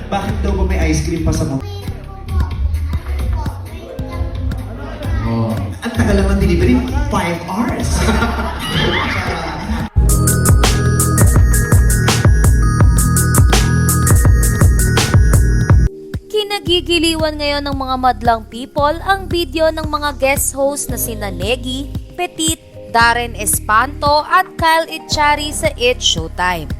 Bakit daw ba may ice cream pa sa mukha? Oh. Ang tagal naman delivery, 5 hours. Kinagigiliwan ngayon ng mga madlang people ang video ng mga guest host na sina Negi, Petit, Darren Espanto at Kyle Echari sa It's Showtime.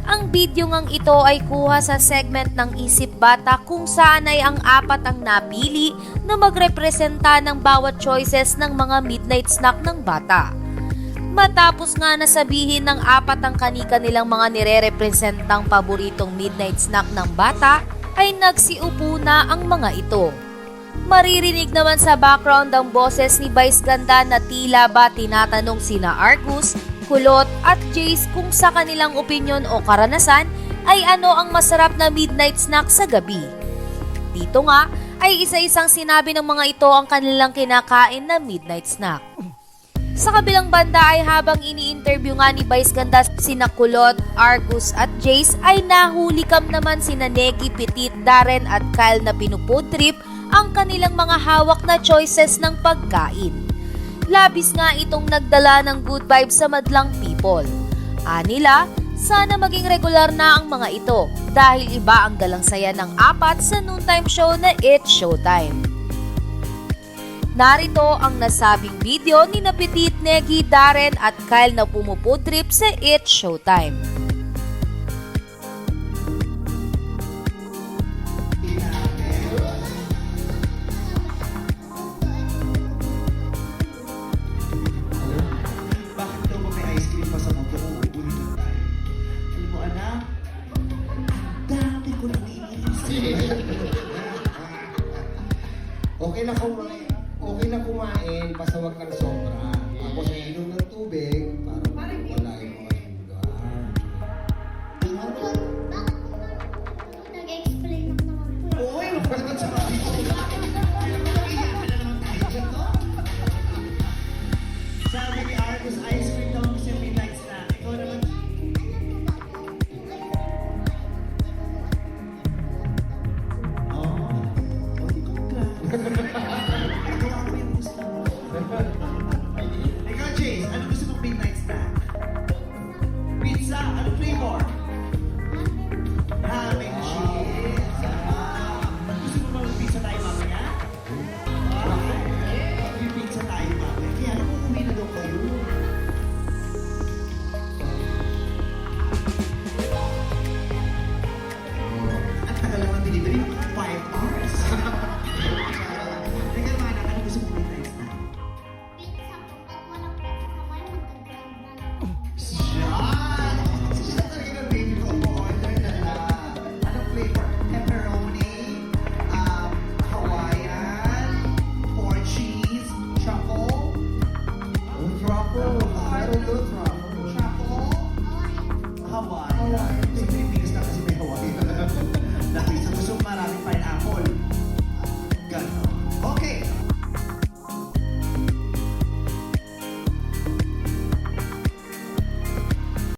Ang video ngang ito ay kuha sa segment ng Isip Bata kung saan ay ang apat ang napili na magrepresenta ng bawat choices ng mga midnight snack ng bata. Matapos nga nasabihin ng apat ang kani-kanilang mga nire-representang paboritong midnight snack ng bata, ay nagsiupo na ang mga ito. Maririnig naman sa background ang boses ni Vice Ganda na tila ba tinatanong sina Argus, Kulot at Jace kung sa kanilang opinyon o karanasan ay ano ang masarap na midnight snack sa gabi. Dito nga ay isa-isang sinabi ng mga ito ang kanilang kinakain na midnight snack. Sa kabilang banda ay habang ini-interview nga ni Vice Ganda sina Kulot, Argus at Jace ay nahulikam naman sina Negi, Petit, Darren at Kyle na pinufood trip ang kanilang mga hawak na choices ng pagkain. Labis nga itong nagdala ng good vibes sa madlang people. Anila, sana maging regular na ang mga ito dahil iba ang galang saya ng apat sa noontime show na It's Showtime. Narito ang nasabing video ni na Petit, Negi, Darren at Kyle na pumufood trip sa It's Showtime. Bakit daw ba may ice cream pa sa mukha? Uulitin tayo. Alam mo, anak, dati ko nang iniisip. Okay na kung mga